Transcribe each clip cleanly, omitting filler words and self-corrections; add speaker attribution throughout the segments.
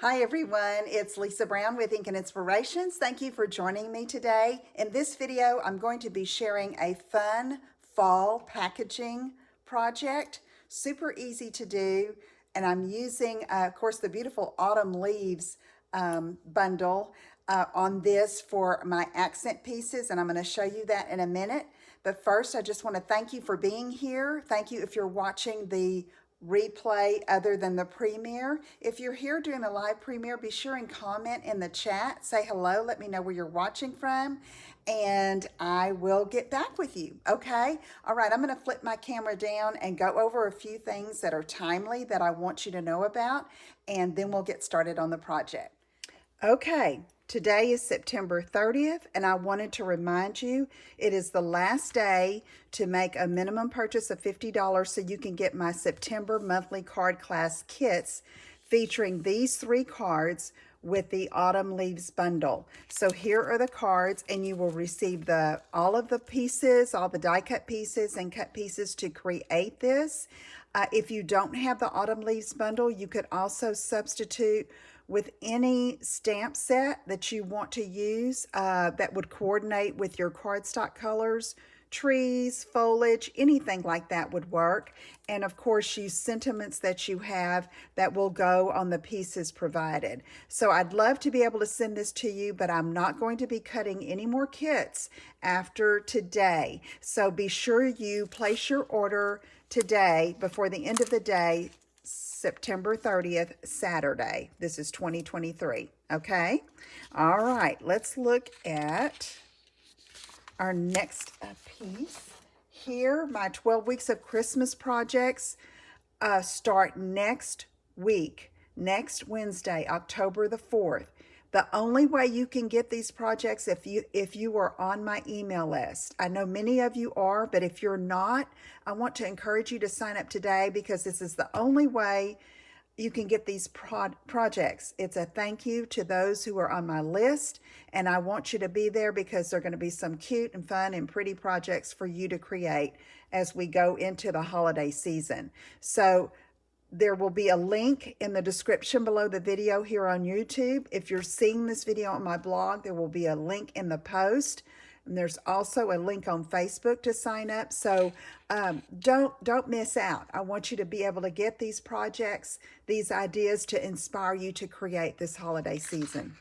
Speaker 1: Hi everyone, it's Lisa Brown with Ink and Inspirations. Thank you for joining me today. In this video, I'm going to be sharing a fun fall packaging project. Super easy to do, and I'm using, of course, the beautiful Autumn Leaves bundle on this for my accent pieces, and I'm going to show you that in a minute. But first, I just want to thank you for being here. Thank you if you're watching the replay other than the premiere. If you're here during the live premiere, be sure and comment in the chat. Say hello, let me know where you're watching from, and I will get back with you, okay? All right, I'm gonna flip my camera down and go over a few things that are timely that I want you to know about, and then we'll get started on the project. Okay, today is September 30th, and I wanted to remind you it is the last day to make a minimum purchase of $50 so you can get my September monthly card class kits featuring these 3 cards with the Autumn Leaves bundle. So here are the cards, and you will receive all of the pieces, all the die cut pieces and cut pieces to create this. If you don't have the Autumn Leaves bundle, you could also substitute with any stamp set that you want to use that would coordinate with your cardstock colors. Trees, foliage, anything like that would work. And of course, use sentiments that you have that will go on the pieces provided. So I'd love to be able to send this to you, but I'm not going to be cutting any more kits after today. So be sure you place your order today before the end of the day, September 30th, Saturday. This is 2023, okay? All right, let's look at our next piece. Here, my 12 weeks of Christmas projects start next week, next Wednesday, October the 4th. The only way you can get these projects if you are on my email list. I know many of you are, but if you're not, I want to encourage you to sign up today because this is the only way you can get these projects. It's a thank you to those who are on my list, and I want you to be there because there are going to be some cute and fun and pretty projects for you to create as we go into the holiday season. So there will be a link in the description below the video here on YouTube. If you're seeing this video on my blog, there will be a link in the post. And there's also a link on Facebook to sign up. So don't miss out. I want you to be able to get these projects, these ideas to inspire you to create this holiday season.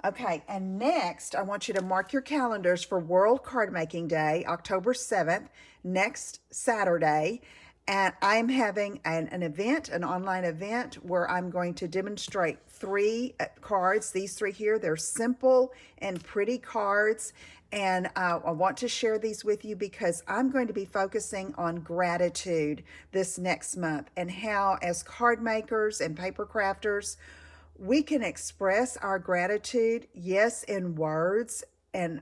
Speaker 1: Okay, and next, I want you to mark your calendars for World Card Making Day, October 7th, next Saturday. And I'm having an event, an online event, where I'm going to demonstrate 3 cards. These 3 here, they're simple and pretty cards. And I want to share these with you because I'm going to be focusing on gratitude this next month and how, as card makers and paper crafters, we can express our gratitude, yes, in words and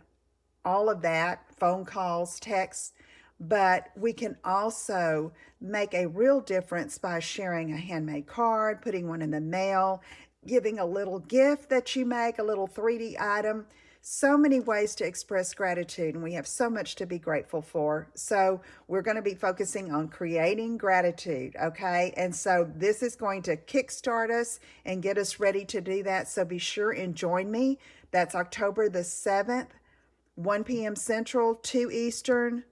Speaker 1: all of that, phone calls, texts, but we can also make a real difference by sharing a handmade card, putting one in the mail, giving a little gift that you make, a little 3D item. So many ways to express gratitude, and we have so much to be grateful for. So we're going to be focusing on creating gratitude, okay? And so this is going to kickstart us and get us ready to do that. So be sure and join me. That's October the 7th, 1 p.m. Central, 2 Eastern,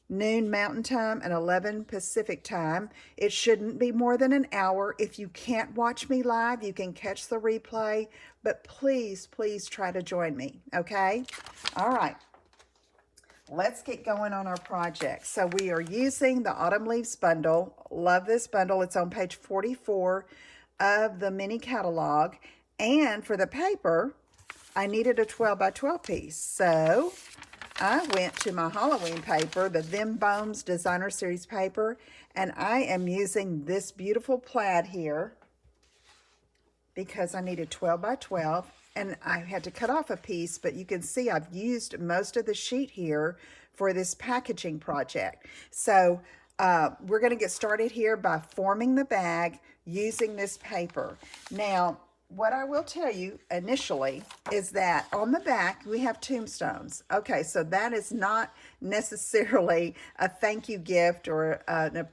Speaker 1: noon Mountain Time, and 11 Pacific Time. It shouldn't be more than an hour. If you can't watch me live, you can catch the replay, but please, please try to join me, okay? All right, let's get going on our project. So we are using the Autumn Leaves bundle. Love this bundle. It's on page 44 of the mini catalog. And for the paper, I needed a 12 by 12 piece. So I went to my Halloween paper, the Them Bones Designer Series paper, and I am using this beautiful plaid here because I needed 12 by 12, and I had to cut off a piece, but you can see I've used most of the sheet here for this packaging project. So we're going to get started here by forming the bag using this paper. Now, what I will tell you initially is that on the back we have tombstones. Okay, so that is not necessarily a thank you gift or an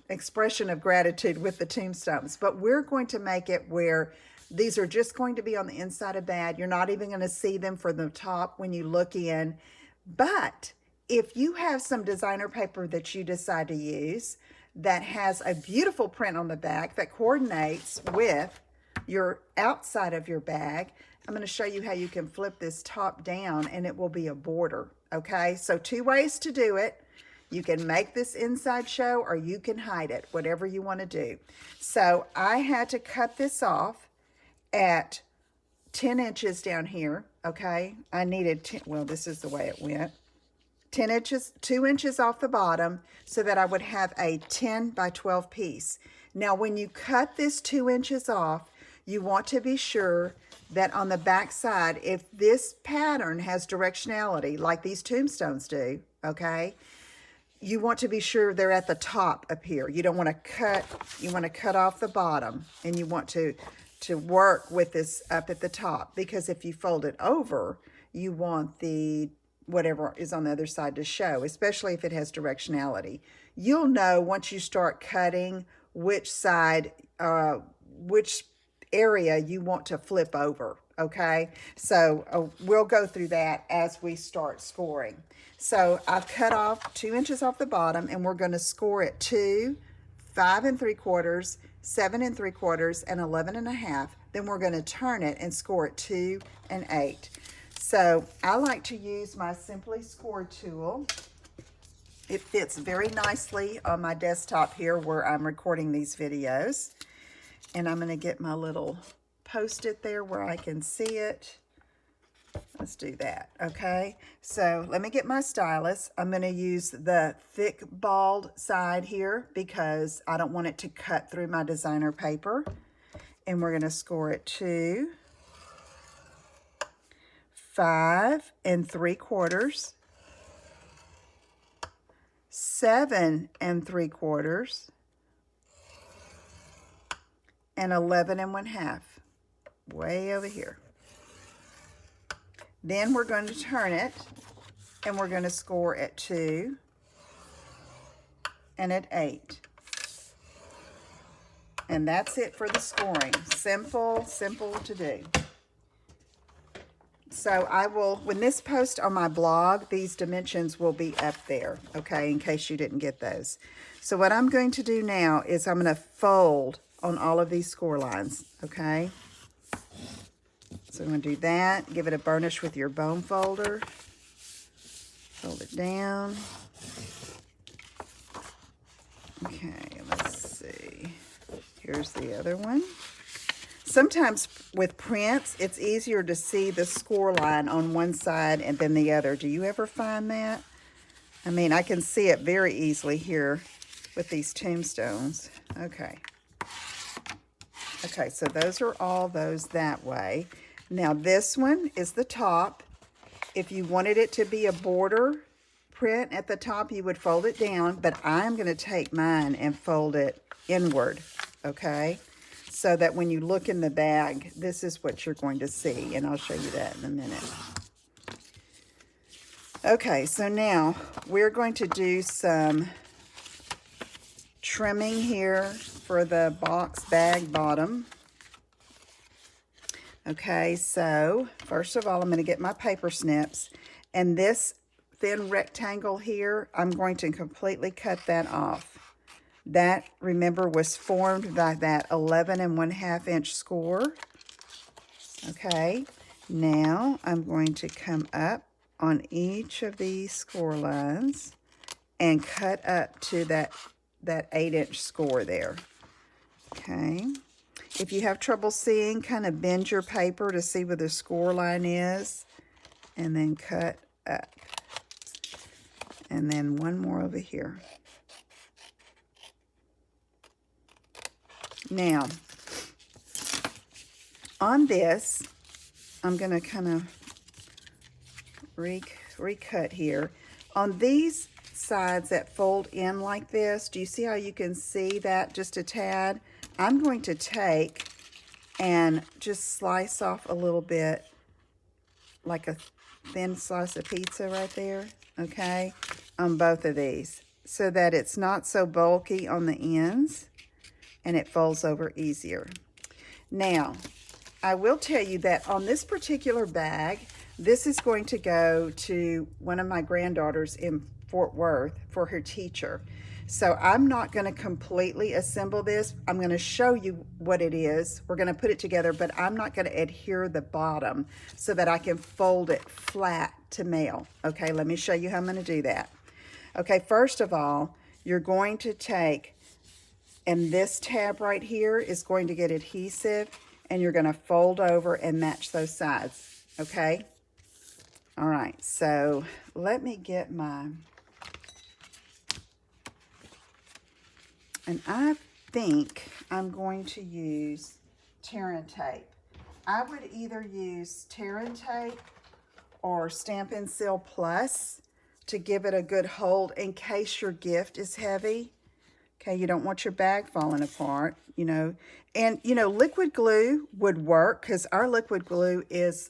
Speaker 1: expression of gratitude with the tombstones, but we're going to make it where these are just going to be on the inside of bag. You're not even going to see them from the top when you look in. But if you have some designer paper that you decide to use that has a beautiful print on the back that coordinates with your outside of your bag, I'm going to show you how you can flip this top down and it will be a border. Okay, so two ways to do it. You can make this inside show or you can hide it, whatever you want to do. So I had to cut this off at 10 inches down here. Okay, I needed 10, well, this is the way it went. 10 inches, 2 inches off the bottom so that I would have a 10 by 12 piece. Now, when you cut this 2 inches off, you want to be sure that on the back side, if this pattern has directionality like these tombstones do, okay, you want to be sure they're at the top up here. You don't want to cut, you want to cut off the bottom, and you want to work with this up at the top, because if you fold it over, you want the whatever is on the other side to show, especially if it has directionality. You'll know once you start cutting which side, which area you want to flip over, okay? So we'll go through that as we start scoring. So I've cut off 2 inches off the bottom, and we're going to score at 2, 5 3/4, 7 3/4, and 11 1/2. Then we're going to turn it and score at 2 and 8. So I like to use my Simply Score tool. It fits very nicely on my desktop here where I'm recording these videos. And I'm going to get my little Post-it there where I can see it. Let's do that, okay? So let me get my stylus. I'm going to use the thick balled side here because I don't want it to cut through my designer paper. And we're going to score at 2, 5 3/4, 7 3/4, and 11 1/2, way over here. Then we're going to turn it, and we're going to score at 2 and at 8. And that's it for the scoring. Simple, simple to do. So I will, when this posts on my blog, these dimensions will be up there, okay, in case you didn't get those. So what I'm going to do now is I'm going to fold on all of these score lines, okay? So I'm going to do that. Give it a burnish with your bone folder. Fold it down. Okay, let's see. Here's the other one. Sometimes with prints, it's easier to see the score line on one side and then the other. Do you ever find that? I mean, I can see it very easily here with these tombstones. Okay. Okay, so those are all those that way. Now this one is the top. If you wanted it to be a border print at the top, you would fold it down, but I'm going to take mine and fold it inward, okay? So that when you look in the bag, this is what you're going to see, and I'll show you that in a minute. Okay, so now we're going to do some trimming here for the box bag bottom. Okay, so first of all, I'm going to get my paper snips, and this thin rectangle here, I'm going to completely cut that off. That, remember, was formed by that 11 1/2 inch score. Okay, now I'm going to come up on each of these score lines and cut up to that 8-inch score there. Okay, if you have trouble seeing, kind of bend your paper to see where the score line is, and then cut up. And then one more over here. Now, on this, I'm going to kind of recut here. On these sides that fold in like this, do you see how you can see that just a tad? I'm going to take and just slice off a little bit, like a thin slice of pizza right there, okay, on both of these, so that it's not so bulky on the ends and it folds over easier. Now, I will tell you that on this particular bag, this is going to go to one of my granddaughters in Fort Worth for her teacher. So I'm not going to completely assemble this. I'm going to show you what it is. We're going to put it together, but I'm not going to adhere the bottom so that I can fold it flat to mail. Okay, let me show you how I'm going to do that. Okay, first of all, you're going to take, and this tab right here is going to get adhesive, and you're going to fold over and match those sides. Okay? All right, so let me get my... And I think I'm going to use Tear & Tape. I would either use Tear & Tape or Stampin' Seal Plus to give it a good hold in case your gift is heavy. Okay, you don't want your bag falling apart, you know. And, you know, liquid glue would work because our liquid glue is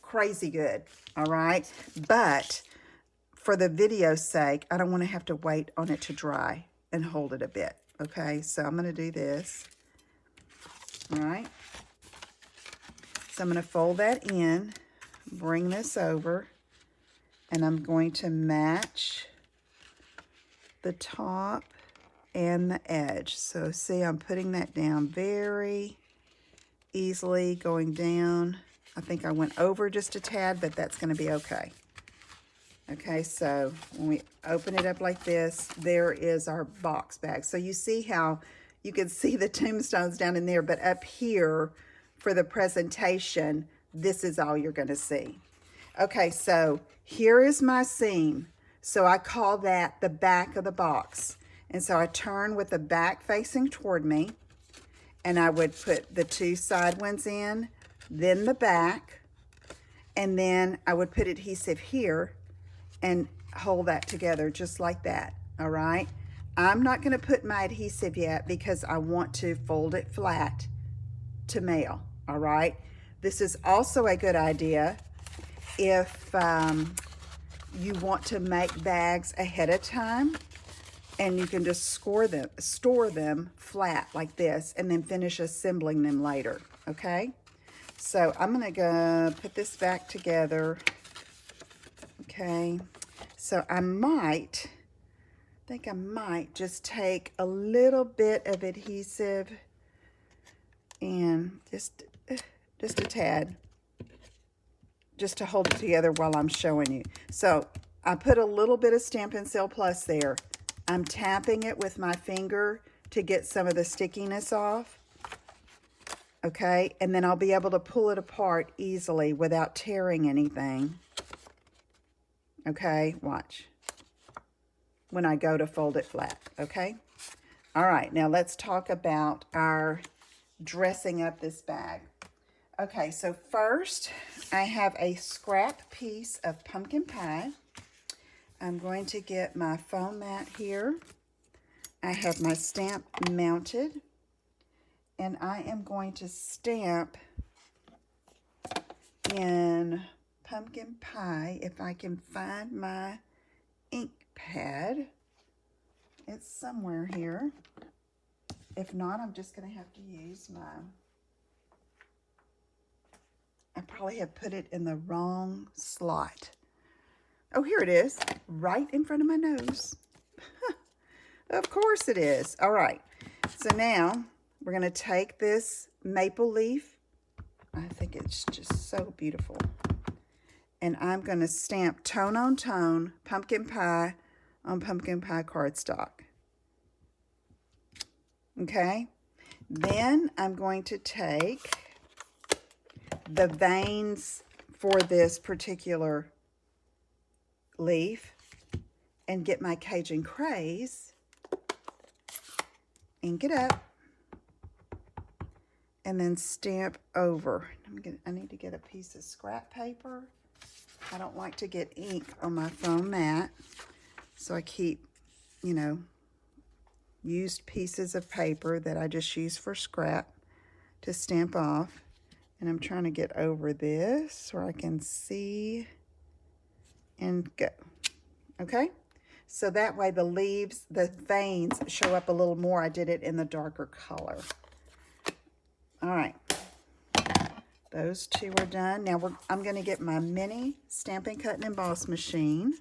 Speaker 1: crazy good, all right? But for the video's sake, I don't want to have to wait on it to dry and hold it a bit. Okay, so I'm going to do this. All right. So I'm going to fold that in, bring this over, and I'm going to match the top and the edge. So see, I'm putting that down very easily, going down. I think I went over just a tad, but that's going to be okay. Okay, so when we open it up like this, there is our box bag. So you see how you can see the tombstones down in there, but up here for the presentation, this is all you're going to see. Okay, so here is my seam. So I call that the back of the box. And so I turn with the back facing toward me, and I would put the two side ones in, then the back, and then I would put adhesive here and hold that together just like that, all right? I'm not going to put my adhesive yet because I want to fold it flat to mail, all right? This is also a good idea if you want to make bags ahead of time, and you can just store them flat like this and then finish assembling them later, okay? So I'm going to go put this back together. Okay, so I think I might just take a little bit of adhesive and just a tad, just to hold it together while I'm showing you. So I put a little bit of Stampin' Seal Plus there. I'm tapping it with my finger to get some of the stickiness off. Okay, and then I'll be able to pull it apart easily without tearing anything. Okay, watch when I go to fold it flat, okay? All right, now let's talk about our dressing up this bag. Okay, so first I have a scrap piece of pumpkin pie. I'm going to get my foam mat here. I have my stamp mounted, and I am going to stamp in pumpkin pie if I can find my ink pad. It's somewhere here. If not, I'm just going to have to use I probably have put it in the wrong slot. Oh, here it is, right in front of my nose. Of course it is. All right, so now we're going to take this maple leaf. I think it's just so beautiful. And I'm going to stamp tone on tone pumpkin pie on pumpkin pie cardstock. Okay, then I'm going to take the veins for this particular leaf and get my Cajun Craze, ink it up, and then stamp over. I need to get a piece of scrap paper. I don't like to get ink on my foam mat, so I keep, you know, used pieces of paper that I just use for scrap to stamp off. And I'm trying to get over this where I can see and go. Okay? So that way the leaves, the veins show up a little more. I did it in the darker color. All right. Those two are done. Now I'm going to get my mini Stampin' Cut and Emboss machine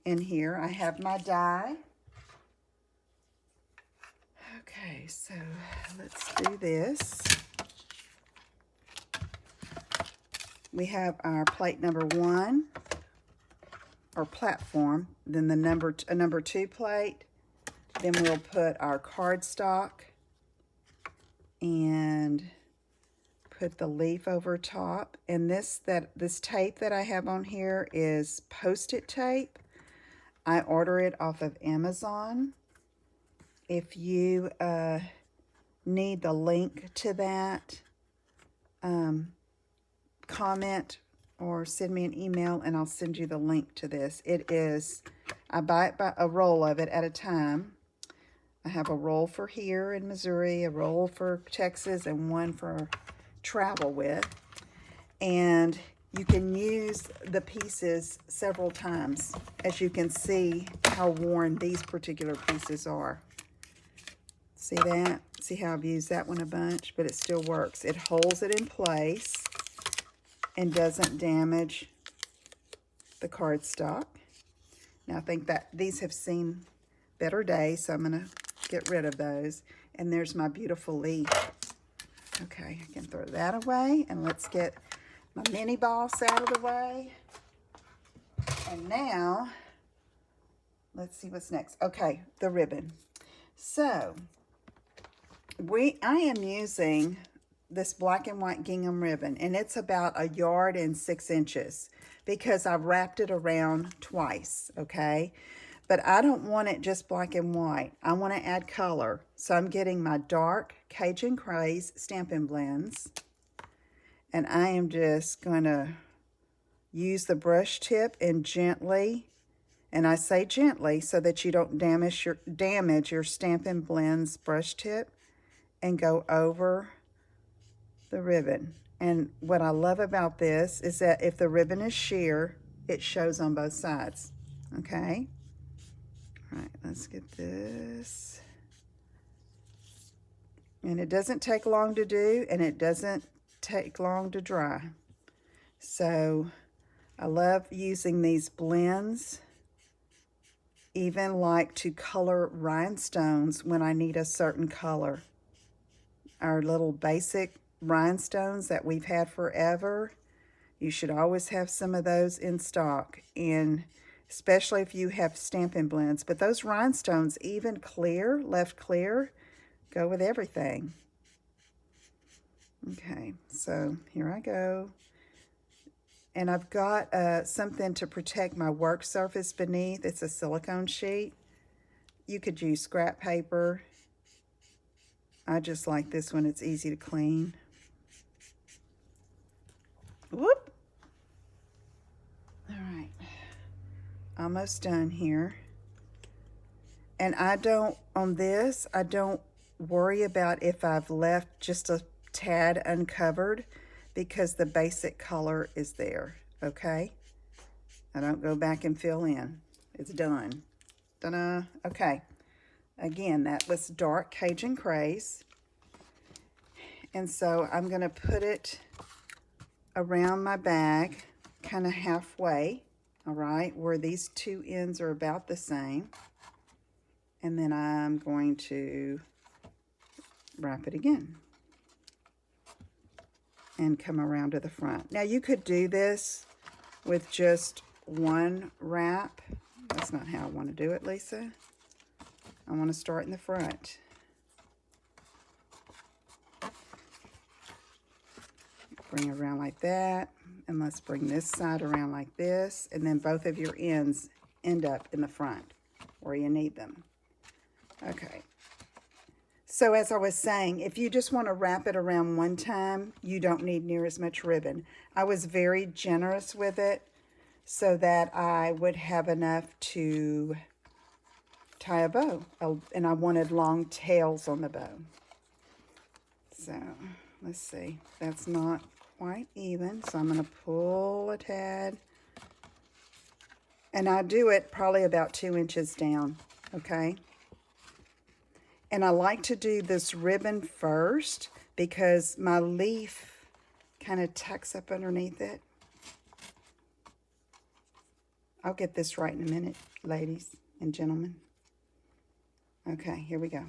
Speaker 1: in here. I have my die. Okay, so let's do this. We have our plate number 1, or platform, then the number 2 plate. Then we'll put our cardstock and put the leaf over top. And this tape that I have on here is Post-it tape. I order it off of Amazon. If you need the link to that, comment or send me an email and I'll send you the link to this. It is, I buy it by a roll of it at a time. I have a roll for here in Missouri, a roll for Texas, and one for travel with. And you can use the pieces several times. As you can see how worn these particular pieces are. See that? See how I've used that one a bunch, but it still works. It holds it in place and doesn't damage the cardstock. Now I think that these have seen better days, so I'm gonna get rid of those. And there's my beautiful leaf. Okay, I can throw that away, and let's get my mini boss out of the way. And now, let's see what's next. Okay, the ribbon. So, I am using this black and white gingham ribbon, and it's about 1 yard and 6 inches because I've wrapped it around twice, okay? But I don't want it just black and white. I want to add color. So I'm getting my dark Cajun Craze Stampin' Blends, and I am just going to use the brush tip and gently, and I say gently so that you don't damage your Stampin' Blends brush tip, and go over the ribbon. And what I love about this is that if the ribbon is sheer, it shows on both sides. Okay? All right, let's get this. And it doesn't take long to do, and it doesn't take long to dry. So I love using these blends, even like to color rhinestones when I need a certain color. Our little basic rhinestones that we've had forever, you should always have some of those in stock, and especially if you have Stampin' Blends. But those rhinestones, even clear, left clear, go with everything. Okay, so here I go. And I've got something to protect my work surface beneath. It's a silicone sheet. You could use scrap paper. I just like this one. It's easy to clean. Whoop. All right. Almost done here. And I don't worry about if I've left just a tad uncovered because the basic color is there, okay? I don't go back and fill in. It's done. Ta-da. Okay. Again, that was dark Cajun Craze. And so I'm going to put it around my bag, kind of halfway, all right, where these two ends are about the same. And then I'm going to wrap it again and come around to the front. Now you could do this with just one wrap. That's not how I want to do it, Lisa. I want to start in the front. Bring it around like that, and let's bring this side around like this, and then both of your ends end up in the front where you need them. Okay. So as I was saying, if you just want to wrap it around one time, you don't need near as much ribbon. I was very generous with it so that I would have enough to tie a bow, and I wanted long tails on the bow. So let's see, that's not quite even, so I'm going to pull a tad. And I do it probably about 2 inches down, okay? And I like to do this ribbon first because my leaf kind of tucks up underneath it. I'll get this right in a minute, ladies and gentlemen. Okay, here we go.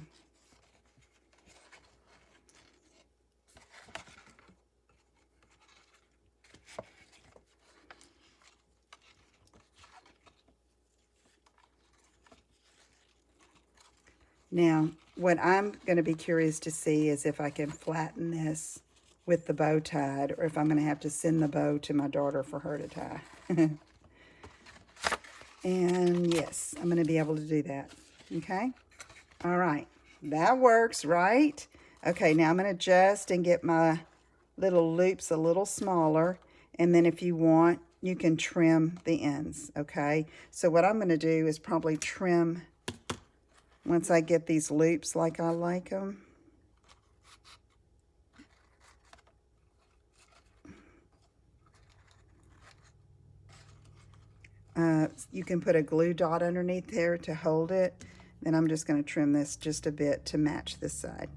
Speaker 1: Now, what I'm going to be curious to see is if I can flatten this with the bow tied, or if I'm going to have to send the bow to my daughter for her to tie. And yes, I'm going to be able to do that. Okay? All right. That works, right? Okay, now I'm going to adjust and get my little loops a little smaller. And then if you want, you can trim the ends. Okay? So what I'm going to do is probably trim once I get these loops like I like them. You can put a glue dot underneath there to hold it. Then I'm just going to trim this just a bit to match this side.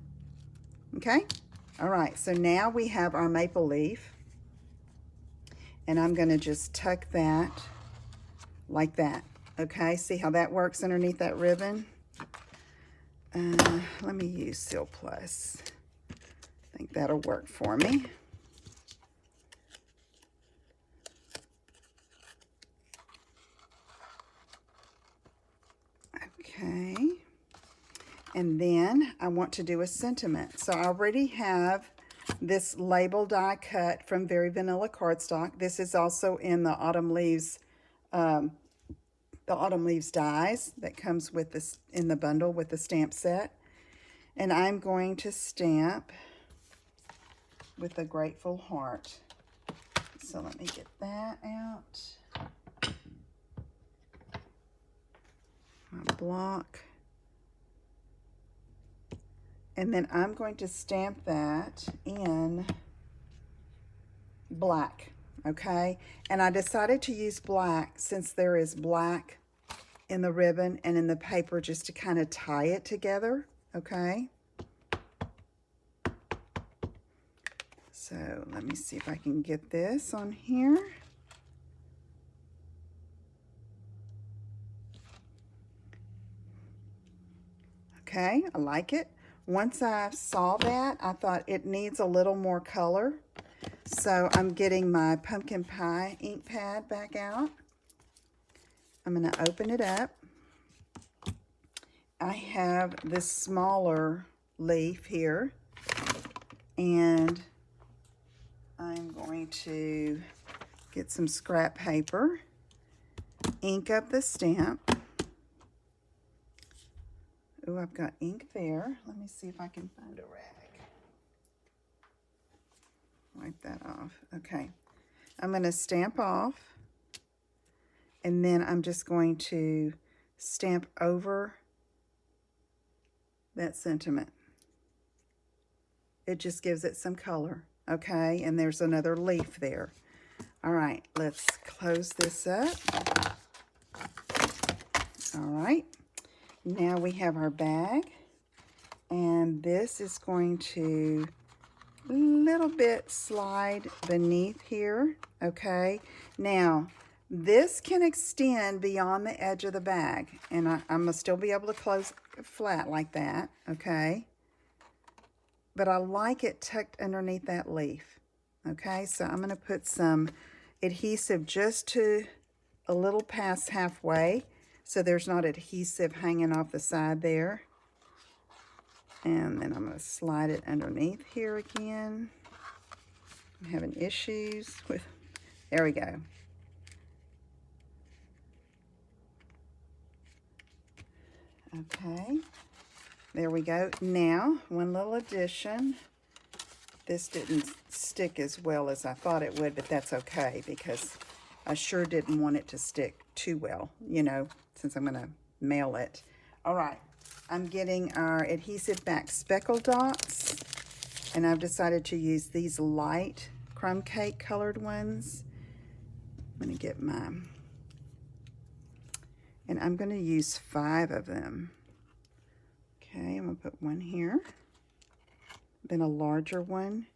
Speaker 1: Okay? All right, so now we have our maple leaf. And I'm going to just tuck that like that. Okay, see how that works underneath that ribbon? Let me use Seal Plus. I think that'll work for me. Okay. And then I want to do a sentiment. So I already have this label die cut from Very Vanilla cardstock. This is also in the Autumn Leaves dies that comes with this in the bundle with the stamp set. And I'm going to stamp with a grateful heart. So let me get that out. My block. And then I'm going to stamp that in black, okay? And I decided to use black since there is black in the ribbon and in the paper just to kind of tie it together, okay? So let me see if I can get this on here. Okay, I like it. Once I saw that, I thought it needs a little more color. So I'm getting my pumpkin pie ink pad back out. I'm going to open it up. I have this smaller leaf here. And I'm going to get some scrap paper, ink up the stamp. Oh, I've got ink there. Let me see if I can find a rag. Wipe that off. Okay. I'm going to stamp off. And then I'm just going to stamp over that sentiment. It just gives it some color. Okay. And there's another leaf there. All right. Let's close this up. All right. Now we have our bag, and this is going to a little bit slide beneath here, okay? Now, this can extend beyond the edge of the bag, and I'm going to still be able to close it flat like that, okay? But I like it tucked underneath that leaf, okay? So I'm going to put some adhesive just to a little past halfway, so there's not adhesive hanging off the side there. And then I'm going to slide it underneath here again. I'm having issues with, there we go. Okay, there we go. Now, one little addition. This didn't stick as well as I thought it would, but that's okay because I sure didn't want it to stick too well, you know, since I'm going to mail it. All right, I'm getting our adhesive back speckle dots, And I've decided to use these light crumb cake colored ones. I'm going to get mine. And I'm going to use 5 of them. Okay, I'm going to put one here. Then a larger one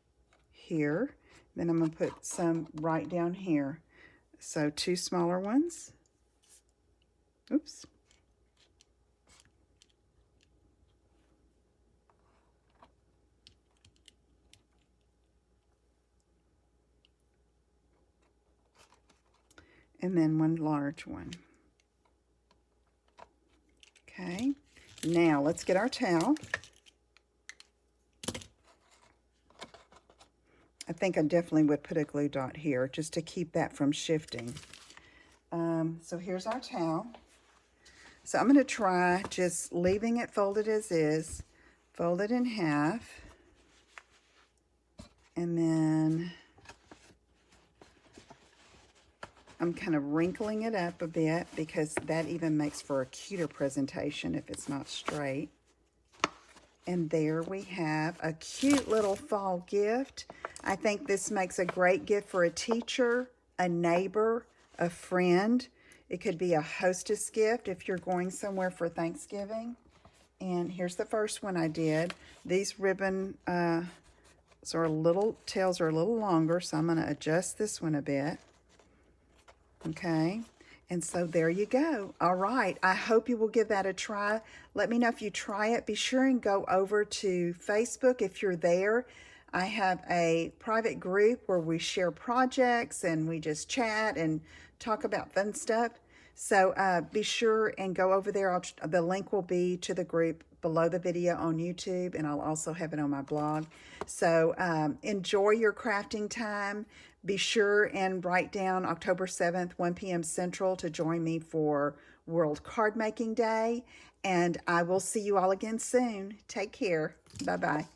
Speaker 1: here. Then I'm going to put some right down here. So 2 smaller ones. Oops. And then 1 large one. Okay, now let's get our towel. I think I definitely would put a glue dot here just to keep that from shifting. So here's our towel. So I'm going to try just leaving it folded as is, fold it in half, and then I'm kind of wrinkling it up a bit because that even makes for a cuter presentation if it's not straight. And there we have a cute little fall gift. I think this makes a great gift for a teacher, a neighbor, a friend. It could be a hostess gift if you're going somewhere for Thanksgiving. And here's the first one I did. These ribbon tails are a little longer, so I'm going to adjust this one a bit. Okay, and so there you go. All right, I hope you will give that a try. Let me know if you try it. Be sure and go over to Facebook if you're there. I have a private group where we share projects and we just chat and talk about fun stuff. So be sure and go over there. The link will be to the group below the video on YouTube, and I'll also have it on my blog. So enjoy your crafting time. Be sure and write down October 7th, 1 p.m. Central to join me for World Card Making Day. And I will see you all again soon. Take care. Bye-bye.